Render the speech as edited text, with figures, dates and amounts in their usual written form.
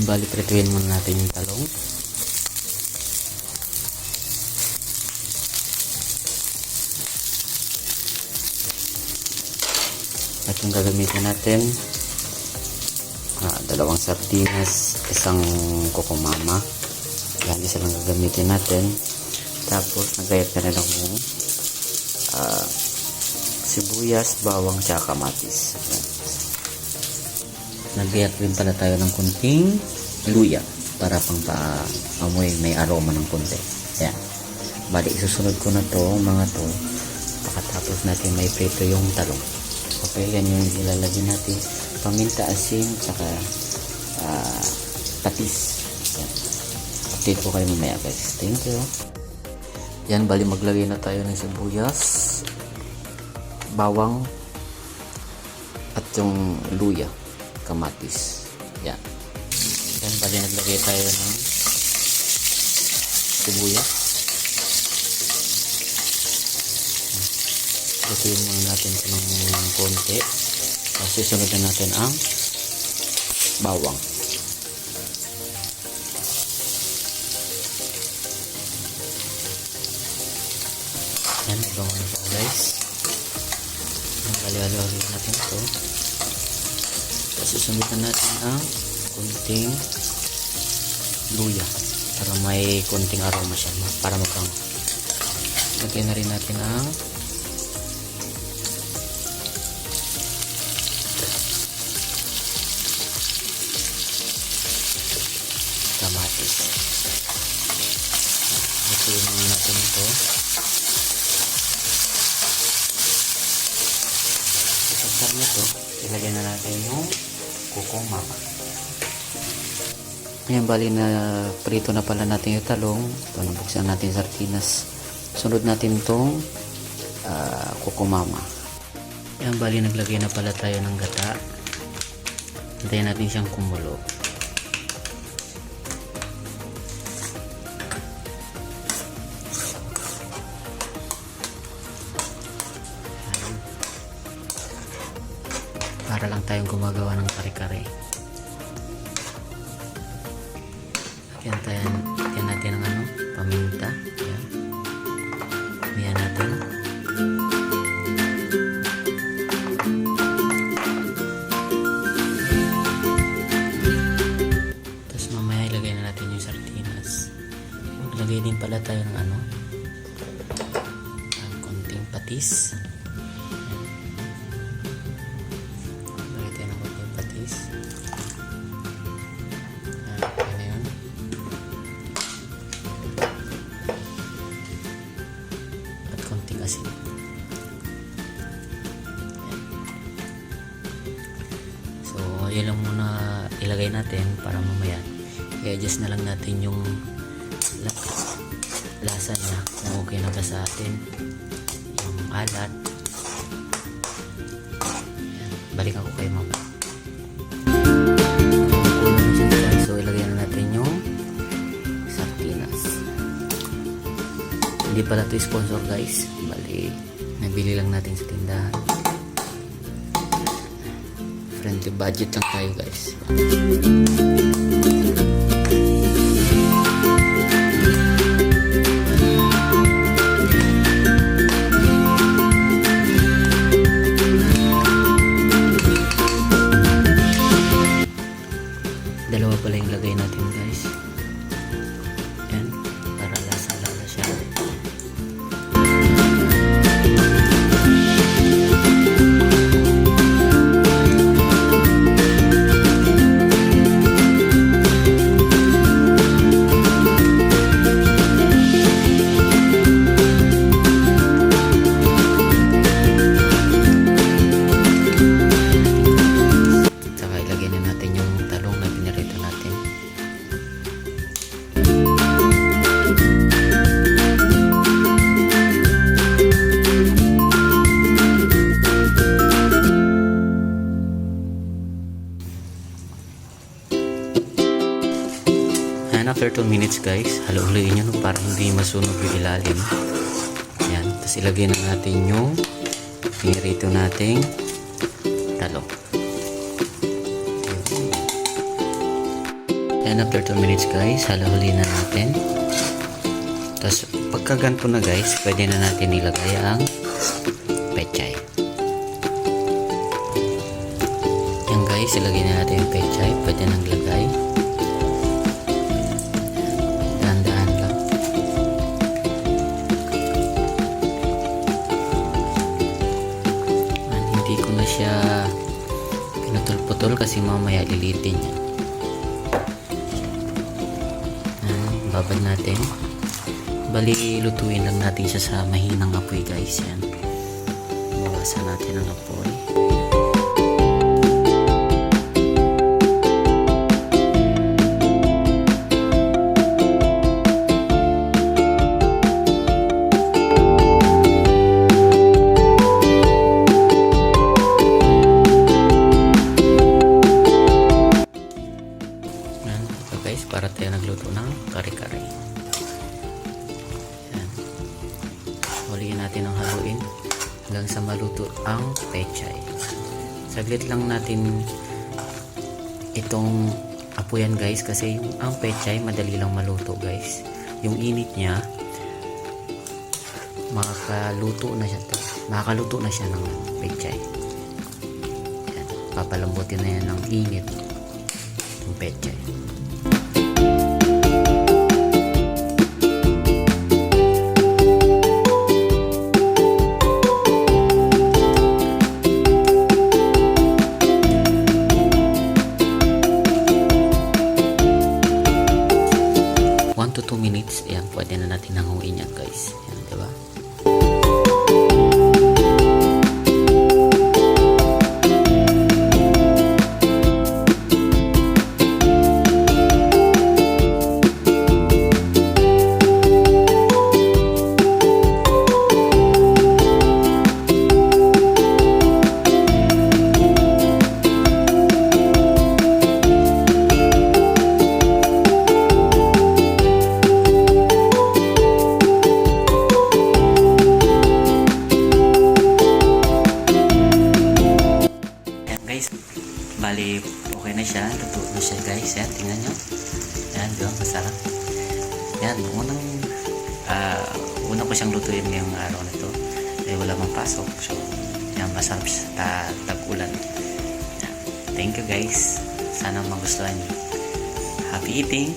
Bali, prituin muna natin yung talong. At yung gagamitin natin, dalawang sardinas, isang kukumama. Yan, isa lang gagamitin natin. Tapos, nagayat na rin ako sibuyas, bawang, tsaka kamatis. Yan. Nagayat rin pala tayo ng kunting luya para pang paamoy, may aroma ng kunti. Yan. Bali, isusunod ko na to, mga to, pagkatapos natin may prito yung talong. Okay, yan yung ilalagay natin. Paminta, asin, tsaka patis. Yan. Update ko kayo mamaya guys. Thank you. Yan, bali maglagay na tayo ng sibuyas, bawang, at yung luya, kamatis. Yan. Yan, bali naglagay tayo ng sibuyas. Lutuin muna natin ito ng konti. Tapos susunod na natin ang bawang. Yan, bawang na ito guys. Halo-halo natin ito. Tapos susunod na natin ang konting luya para may konting aroma siya, para magkang. Lagyan na rin natin ang kamatis. Lutuin muna natin ito. Isasar nito, ilagay na natin yung kukumama. Ayan, bali na prito na pala natin yung talong. Ito, nabuksan natin yung sardinas. Sunod natin itong kukumama. Ayan, bali naglagay na pala tayo ng gata. Hintayin natin siyang kumulo. Para lang tayong gumagawa ng kare-kare. Lagyan natin ng paminta. Ayan. Ayan natin. Tapos mamaya ilagay na natin yung sardinas. Maglagay din pala tayo ng konting patis. Asin. So, yun lang muna ilagay natin para mamaya i-adjust na lang natin yung lasa niya kung okay na ba sa atin, yung alat. Ayan. Balikan ko kayo mamaya. So, ilagay na natin yung sardinas. Hindi pala ito sponsor guys, bali nabili lang natin sa tindahan. Friendly budget lang tayo guys. Dalawa pala yung lagay natin guys. Yan, para lasa-lasa siya. And after 2 minutes guys, halo-haloin nyo para hindi masunog yung ilalim. Yan, tapos ilagay na natin yung pinirito nating talong. Then after 2 minutes guys, halo-huli na natin. Tapos pagka ganito na guys, pwede na natin ilagay ang pechay. Yan guys, ilagay na natin yung pechay. Pwede nang ilagay. Dahan-dahan lang. Hindi ko na siya pinutol-putol kasi mamaya lilitin niya. Babad natin. Bali, lutuin lang natin siya sa mahinang apoy guys. Yan. Bawasan natin ang apoy. Yan. Ito guys, para tayo nagluto ng kare-kare. Huliin natin ang haluin hanggang sa maluto ang pechay. Saglit lang natin itong apoyan guys kasi ang pechay madali lang maluto guys. Yung init niya makakaluto na siya ng pechay. Yan. Papalambutin na yan ng init ng pechay. To 2 minutes, ayan, pwede na natin nanguin yan guys. Ayan, diba? Bali, okay na siya. Luto na siya guys. Yan, tingnan nyo. Yan, diba? Masarap. Yan, una ko siyang lutuin ngayong araw na to. Eh, wala mang pasok. So, yan, masarap siya sa tag-ulan. Yan. Thank you guys. Sana magustuhan nyo. Happy eating!